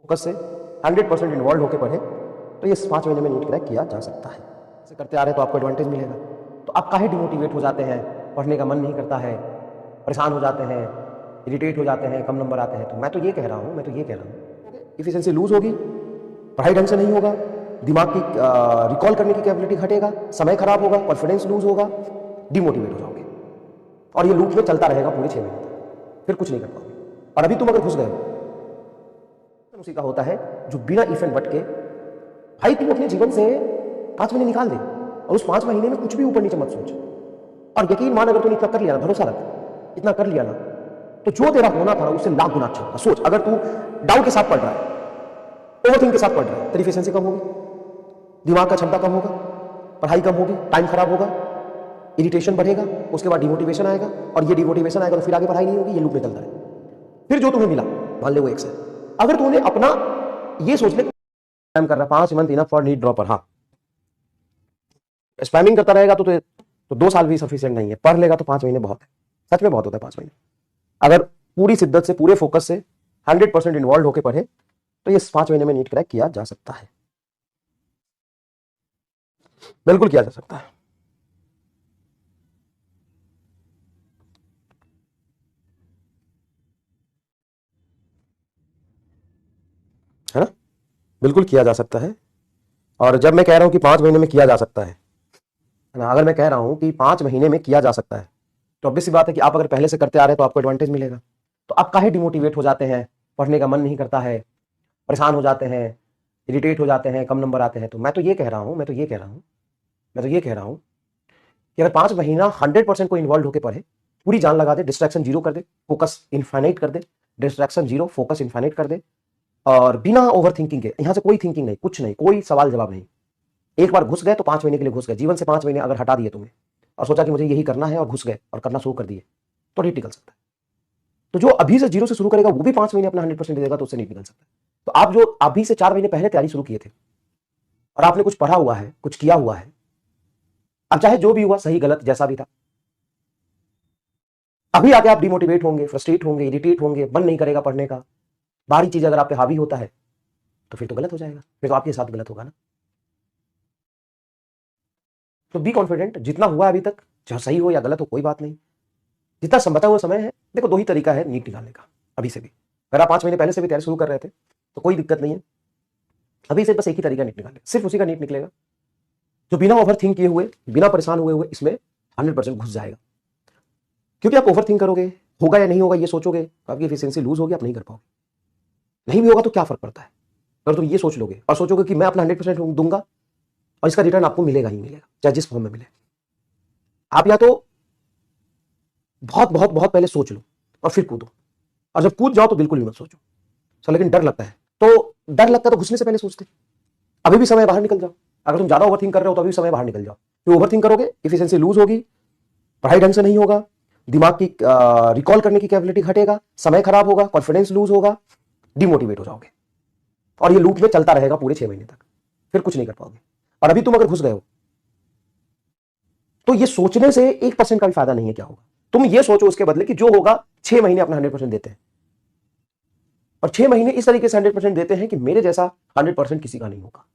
Focus से 100% involve होकर पढ़े तो ये 5 महीने में नीट क्रैक किया जा सकता है। ऐसे करते आ रहे तो आपको एडवांटेज मिलेगा। तो आप काहे डिमोटिवेट हो जाते हैं, पढ़ने का मन नहीं करता है, परेशान हो जाते हैं, इरिटेट हो जाते हैं, कम नंबर आते हैं। तो मैं तो ये कह रहा हूँ इफिशिएंसी लूज होगी, पढ़ाई ढंग से नहीं होगा, दिमाग की रिकॉल करने की कैपेबिलिटी घटेगा, समय खराब होगा, कॉन्फिडेंस लूज होगा, डिमोटिवेट हो जाओगे और ये लूप में चलता रहेगा पूरे 6 महीने तक, फिर कुछ नहीं कर पाओगे। और अभी तुम अगर घुस गए हो, उसी का होता है जो बिना इफ एंड बट के भाई तुम अपने जीवन से 5 महीने निकाल दे और उस 5 महीने में कुछ भी ऊपर नीचे मत सोच। और यकीन मान, अगर तूने इतना कर लिया ना, भरोसा रख, इतना कर लिया ना, तो जो तेरा होना था ना उससे लाख गुना अच्छा होगा। सोच, अगर तू डाउट के साथ पढ़ रहा है, ओवरथिंक के साथ पढ़ रहा है, तेरी एफिशिएंसी कम होगी, दिमाग का क्षमता कम होगा, पढ़ाई कम होगी, टाइम खराब होगा, इरिटेशन बढ़ेगा, उसके बाद डिमोटिवेशन आएगा, और ये डिमोटिवेशन आएगा तो फिर आगे पढ़ाई नहीं होगी, ये लूप में चलता है। फिर जो तुम्हें मिला, मान ले वो एक्स है, अगर तूने अपना ये सोच ले टाइम कर रहा 5 month enough for NEET dropper, हाँ स्पैमिंग करता रहेगा तो 2 साल भी सफिशिएंट नहीं है। पढ़ लेगा तो 5 महीने बहुत है, सच में बहुत होता है 5 महीने। अगर पूरी शिद्दत से, पूरे फोकस से 100% इन्वॉल्व होकर पढ़े तो ये 5 महीने में नीट क्रैक किया जा सकता है, बिल्कुल किया जा सकता है ना, बिल्कुल किया जा सकता है। और जब मैं कह रहा हूं कि 5 महीने में किया जा सकता है ना, अगर मैं कह रहा हूं कि 5 महीने में किया जा सकता है तो ऑब्वियस सी बात है कि आप अगर पहले से करते आ रहे हैं तो आपको एडवांटेज मिलेगा। तो आप काहे डिमोटिवेट हो जाते हैं, पढ़ने का मन नहीं करता है, परेशान हो जाते हैं, इरिटेट हो जाते हैं, कम नंबर आते हैं। तो मैं तो ये कह रहा हूं कि अगर 5 महीना 100% को इन्वॉल्व होकर पढ़े, पूरी जान लगा दे, डिस्ट्रैक्शन जीरो कर दे, फोकस इनफाइनाइट कर दे, डिस्ट्रैक्शन जीरो, फोकस इनफाइनाइट कर दे, और बिना ओवर थिंकिंग के, यहां से कोई थिंकिंग नहीं, कुछ नहीं, कोई सवाल जवाब नहीं, एक बार घुस गए तो 5 महीने के लिए घुस गए। जीवन से 5 महीने अगर हटा दिए तुमने और सोचा कि मुझे यही करना है और घुस गए और करना शुरू कर दिए तो नहीं निकल सकता। तो जो अभी से जीरो से शुरू करेगा वो भी 5 महीने अपना 100% देगा तो उससे नहीं निकल सकता। तो आप जो अभी से 4 महीने पहले तैयारी शुरू किए थे और आपने कुछ पढ़ा हुआ है, कुछ किया हुआ है, अब चाहे जो भी हुआ, सही गलत जैसा भी था, अभी आके आप डिमोटिवेट होंगे, फ्रस्ट्रेट होंगे, इरिटेट होंगे, मन नहीं करेगा पढ़ने का, बाहरी चीज अगर आप पे हावी होता है तो फिर तो गलत हो जाएगा, फिर तो आपके साथ गलत होगा ना। तो बी कॉन्फिडेंट, जितना हुआ अभी तक, चाहे सही हो या गलत हो कोई बात नहीं, जितना बचा हुआ समय है। देखो 2 ही तरीका है नीट निकालने का अभी से भी। अगर आप 5 महीने पहले से भी तैयारी शुरू कर रहे थे तो कोई दिक्कत नहीं है, अभी से बस एक ही तरीका नीट निकालने, सिर्फ उसी का नीट निकलेगा जो बिना ओवर थिंक किए हुए, बिना परेशान हुए इसमें 100% घुस जाएगा। क्योंकि आप ओवर थिंक करोगे, होगा या नहीं होगा ये सोचोगे, आपकी एफिशिएंसी लूज होगी, आप नहीं कर पाओगे। नहीं भी होगा तो क्या फर्क पड़ता है, अगर तुम ये सोच लोगे और सोचोगे कि मैं अपना 100% दूंगा और इसका रिटर्न आपको मिलेगा ही मिलेगा, चाहे जिस फॉर्म में मिले। आप या तो बहुत बहुत बहुत पहले सोच लो और फिर कूदो, और जब कूद जाओ तो बिल्कुल भी मत सोचो। लेकिन डर लगता है तो घुसने से पहले सोचते, अभी भी समय बाहर निकल जाओ। अगर तुम ज्यादा ओवरथिंक कर रहे हो तो अभी समय बाहर निकल जाओ। तो ओवरथिंक करोगे, एफिशिएंसी लूज होगी, पढ़ाई ढंग से नहीं होगा, दिमाग की रिकॉल करने की कैपेबिलिटी घटेगा, समय खराब होगा, कॉन्फिडेंस लूज होगा, डिमोटिवेट हो जाओगे और ये लूप में चलता रहेगा पूरे 6 महीने तक, फिर कुछ नहीं कर पाओगे। और अभी तुम अगर घुस गए हो तो ये सोचने से 1% का भी फायदा नहीं है। क्या होगा, तुम ये सोचो उसके बदले कि जो होगा 6 महीने अपना 100% देते हैं, और 6 महीने इस तरीके से 100% देते हैं कि मेरे जैसा 100% किसी का नहीं होगा।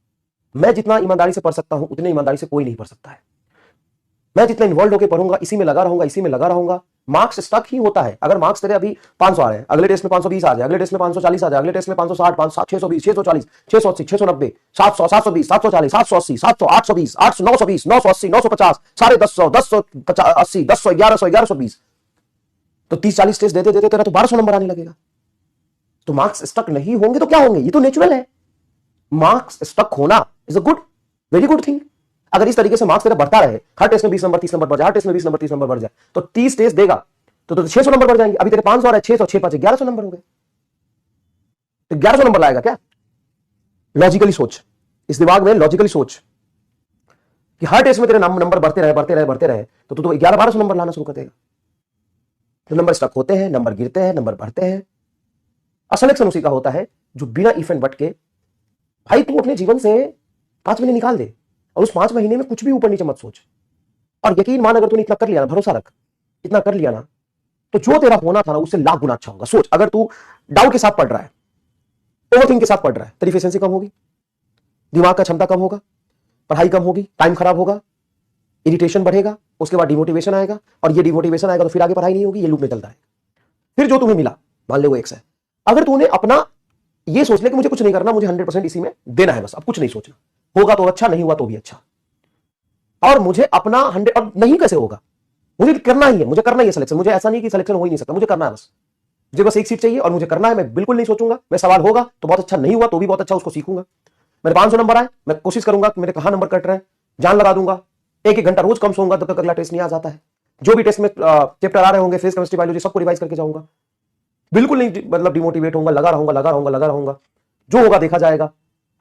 मैं जितना ईमानदारी से पढ़ सकता हूं उतने ईमानदारी से कोई नहीं पढ़ सकता है। मैं जितना इन्वॉल्व होकर पढ़ूंगा, इसी में लगा रहूंगा, मार्क्स स्टक ही होता है। अगर मार्क्स तेरे अभी 500 आ रहे हैं, अगले टेस्ट में 520 आ जाए, अगले टेस्ट में 540 आ जाए, अगले टेस्ट में 560, 620, 640, 680, 690, 700, 720, 740, 780, 700, 820, 800, 920, 980, 950, 150, 1080, 10, 1100, 1120, तो 30-40 टेस्ट देते देते तेरा तो 1200 नंबर आने लगेगा। तो मार्क्स स्टक नहीं होंगे तो क्या होंगे, ये तो नेचुरल है। मार्क्स स्टक होना is a good, very good thing. अगर इस तरीके से मार्क्स तेरा बढ़ता रहे, हर टेस्ट में 20 नंबर 30 नंबर बढ़ जाए, हर टेस्ट में 20 नंबर 30 नंबर बढ़ जाए, तो 30 टेस्ट देगा तो 600 नंबर बढ़ जाएंगे। अभी तेरे 500 आ रहा है, 600, 6 5 1100 नंबर हो गए, तो 1100 नंबर लाएगा क्या? लॉजिकली सोच, इस दिमाग में लॉजिकली सोच कि हर टेस्ट में तेरे नंबर बढ़ते रहे तो तू तो 1100-1200 नंबर लाना शुरू कर देगा। तो नंबर स्टक होते हैं, नंबर गिरते हैं, नंबर बढ़ते हैं। सिलेक्शन उसी का होता है जो बिना इफ एंड बट के भाई तू अपने जीवन से 5 महीने निकाल दे और उस 5 महीने में कुछ भी ऊपर नीचे मत सोच। और यकीन मान, अगर तूने इतना कर लिया ना, भरोसा रख, इतना कर लिया ना, तो जो तेरा होना था ना उससे लाख गुना अच्छा होगा। सोच, अगर तू डाउट के साथ पढ़ रहा है, ओवरथिंक के साथ पढ़ रहा है, तेरी एफिशिएंसी कम होगी, दिमाग का क्षमता कम होगा, पढ़ाई कम होगी, टाइम खराब होगा, इरिटेशन बढ़ेगा, उसके बाद डिमोटिवेशन आएगा, और ये डिमोटिवेशन आएगा तो फिर आगे पढ़ाई नहीं होगी, ये लूप में चलता है। फिर जो तुम्हें मिला, मान ले वो एक्स है, अगर तूने अपना ये सोच ले कि मुझे कुछ नहीं करना, मुझे 100% इसी में देना है, बस अब कुछ नहीं सोचना, होगा तो अच्छा, नहीं हुआ तो भी अच्छा, और मुझे अपना 100, अब नहीं कैसे होगा, मुझे करना ही है, मुझे करना ही है सिलेक्शन, मुझे ऐसा नहीं कि सिलेक्शन हो ही नहीं सकता, मुझे करना है, मुझे बस एक सीट चाहिए और मुझे करना है, मैं बिल्कुल नहीं सोचूंगा, मैं सवाल होगा तो बहुत अच्छा, नहीं हुआ तो भी बहुत अच्छा, उसको सीखूंगा, मेरे 500 नंबर आए, मैं कोशिश करूंगा कि मेरे कहां नंबर कट रहे हैं, जान लगा दूंगा, एक घंटा रोज कम सोऊंगा जब तक अगला टेस्ट नहीं आ जाता है, जो भी टेस्ट में चैप्टर आ रहे होंगे, फिजिक्स केमिस्ट्री बायोलॉजी सबको रिवाइज करके जाऊंगा, बिल्कुल नहीं मतलब डिमोटिवेट होऊंगा, लगा रहूंगा, जो होगा देखा जाएगा।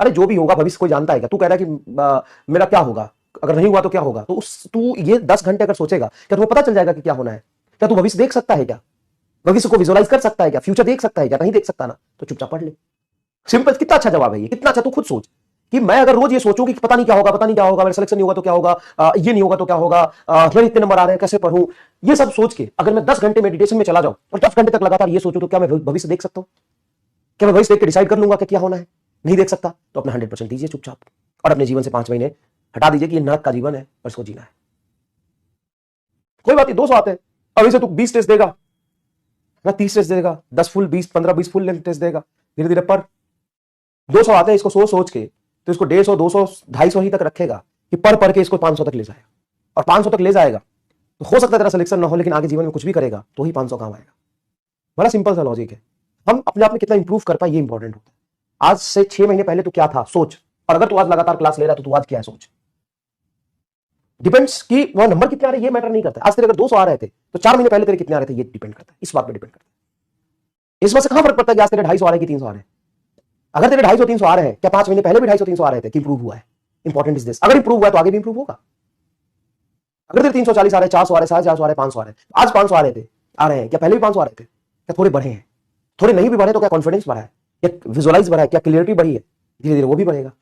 अरे जो भी होगा भविष्य कोई जानता है क्या? तू कह रहा है कि मेरा क्या होगा, अगर नहीं हुआ तो क्या होगा, तो तू ये 10 घंटे अगर सोचेगा, क्या तुम्हें पता चल जाएगा कि क्या होना है? क्या तू भविष्य देख सकता है क्या? भविष्य को विजुअलाइज कर सकता है क्या? फ्यूचर देख सकता है क्या? नहीं देख सकता ना, तो चुपचाप पढ़ ले। सिंपल, कितना अच्छा जवाब है ये, कितना अच्छा। तू खुद सोच कि मैं अगर रोज ये सोचूं कि पता नहीं क्या होगा, मेरा सिलेक्शन नहीं होगा तो क्या होगा, ये नहीं होगा तो क्या होगा, मेरे इतने नंबर आ रहे हैं, कैसे पढ़ूं, ये सब सोच के अगर मैं 10 घंटे मेडिटेशन में चला जाऊं और 10 घंटे तक लगातार ये सोचूं, तो क्या मैं भविष्य देख सकता हूं? क्या मैं भविष्य देख के डिसाइड कर लूंगा कि क्या होना है? नहीं देख सकता। तो अपना 100% दीजिए चुपचाप, और अपने जीवन से 5 महीने हटा दीजिए कि ये नरक का जीवन है और इसको जीना है। कोई बात नहीं, 200 आते हैं, अभी से तू 20 टेस्ट देगा ना, 30 टेस्ट देगा, 10 फुल, 20, 15, 20 फुल लेंथ टेस्ट देगा, धीरे धीरे पर 200 आते हैं, इसको सोच के तो इसको 150, 200, 250 ही तक रखेगा कि पढ़ के इसको 500 तक ले जाएगा, और 500 तक ले जाएगा तो हो सकता है तेरा सिलेक्शन ना हो, लेकिन आगे जीवन में कुछ भी करेगा तो ही 500 काम आएगा। बड़ा सिंपल सा लॉजिक है। हम अपने आप में कितना इंप्रूव कर पाए ये इंपॉर्टेंट होता है। आज से 6 महीने पहले तू क्या था सोच, और अगर तू आज लगातार क्लास ले रहा है तो तू आज क्या है सोच। डिपेंड्स कि वह नंबर कितने आ रहे हैं ये मैटर नहीं करता। आज तेरे अगर 200 आ रहे थे तो 4 महीने पहले तेरे कितने आ रहे थे ये डिपेंड करता है, इस बात पर डिपेंड करता है। इस बात से कहां फर्क पड़ता है कि आज तेरे 250 आ रहे हैं कि 300 आ रहे हैं। अगर तेरे 250 300 आ रहे हैं, क्या 5 महीने पहले भी 250 300 आ रहे थे कि इंप्रूव हुआ है? Important is this. अगर इंप्रूव हुआ है तो आगे भी इंप्रूव होगा। अगर तेरे 340 आ रहे हैं, 400 आ रहे हैं, 450 आ रहे हैं, 500 आ रहे हैं, आज 500 आ रहे हैं, क्या पहले भी 500 आ रहे थे? क्या थोड़े बढ़े हैं? थोड़े नहीं भी बढ़े तो क्या कॉन्फिडेंस बढ़ा है, क्या विजुअलाइज बढ़ा है, क्या क्लियरिटी बढ़ी है? धीरे धीरे वो भी बढ़ेगा।